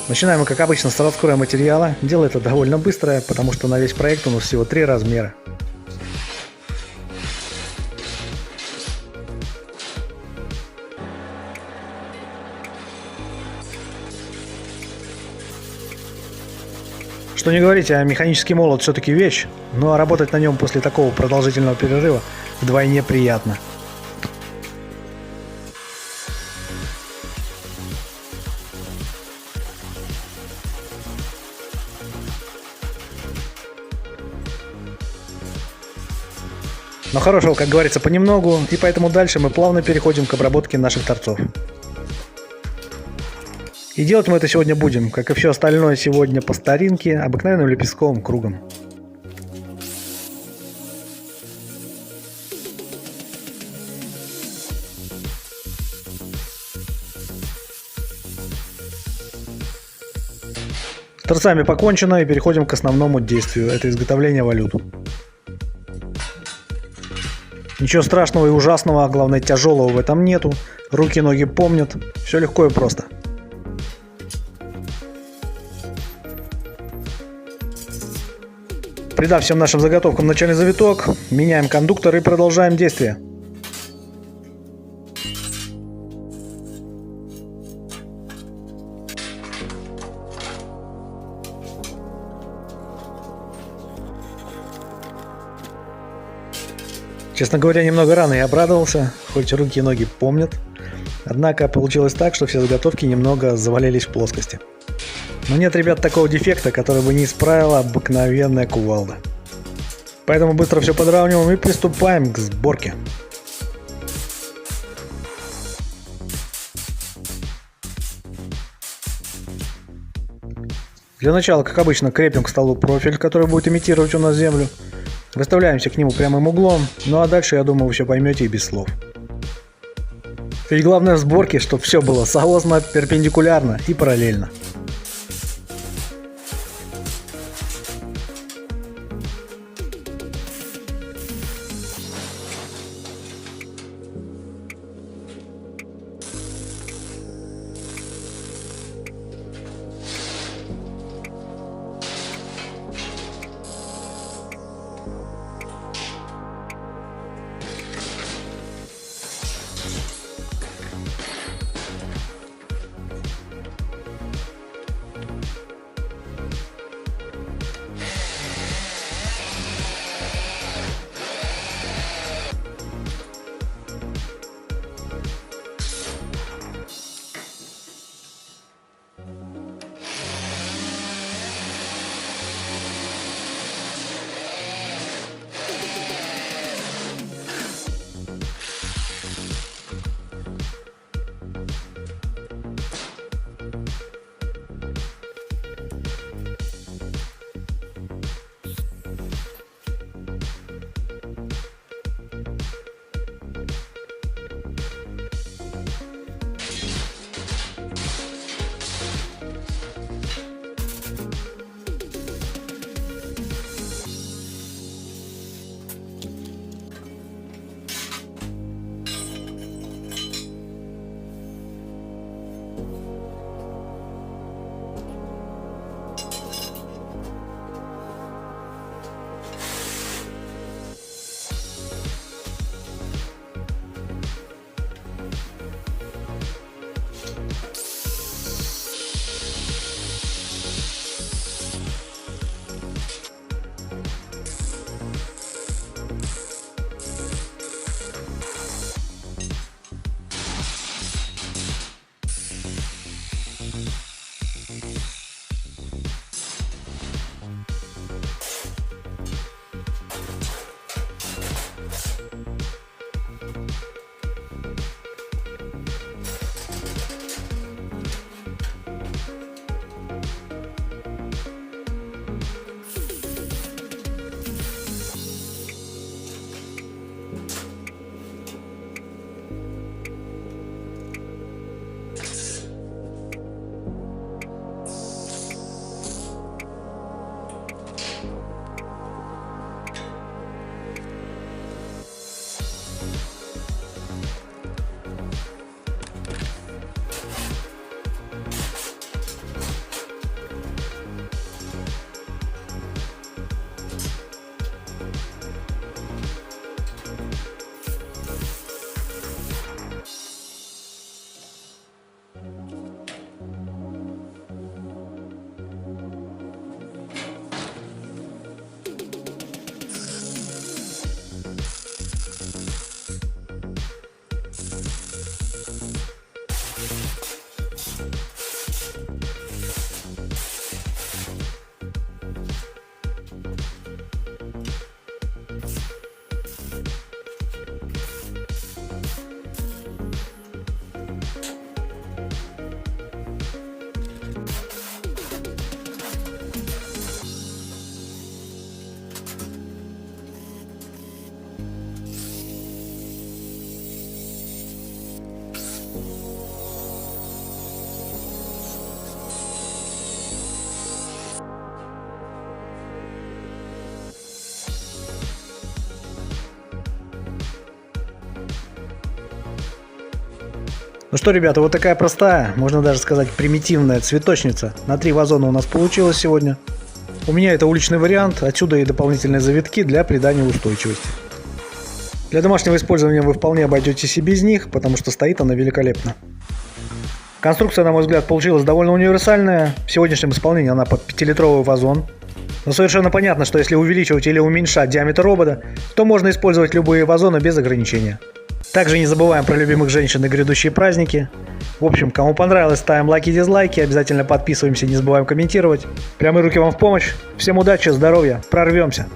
Начинаем мы, как обычно, с раскроя материала. Дело это довольно быстрое, потому что на весь проект у нас всего 3 размера. Что не говорите, а механический молот все-таки вещь, ну а работать на нем после такого продолжительного перерыва вдвойне приятно. Но хорошего, как говорится, понемногу, и поэтому дальше мы плавно переходим к обработке наших торцов. И делать мы это сегодня будем, как и все остальное сегодня по старинке, обыкновенным лепестковым кругом. С торцами покончено, и переходим к основному действию, это изготовление валют. Ничего страшного и ужасного, а главное тяжелого в этом нету. Руки и ноги помнят. Все легко и просто. Придав всем нашим заготовкам начальный завиток, меняем кондуктор и продолжаем действие. Честно говоря, немного рано я обрадовался, хоть руки и ноги помнят. Однако получилось так, что все заготовки немного завалились в плоскости. Но нет, ребят, такого дефекта, который бы не исправила обыкновенная кувалда. Поэтому быстро все подравниваем и приступаем к сборке. Для начала, как обычно, крепим к столу профиль, который будет имитировать у нас землю. Выставляемся к нему прямым углом, ну а дальше, я думаю, вы все поймете и без слов. Ведь главное в сборке, чтобы все было соосно, перпендикулярно и параллельно. Ну что, ребята, вот такая простая, можно даже сказать примитивная цветочница на 3 вазона у нас получилась сегодня. У меня это уличный вариант, отсюда и дополнительные завитки для придания устойчивости. Для домашнего использования вы вполне обойдетесь и без них, потому что стоит она великолепно. Конструкция, на мой взгляд, получилась довольно универсальная. В сегодняшнем исполнении она под 5-литровый вазон. Но совершенно понятно, что если увеличивать или уменьшать диаметр робота, то можно использовать любые вазоны без ограничения. Также не забываем про любимых женщин и грядущие праздники. В общем, кому понравилось, ставим лайки и дизлайки, обязательно подписываемся, не забываем комментировать. Прямые руки вам в помощь. Всем удачи, здоровья, прорвемся!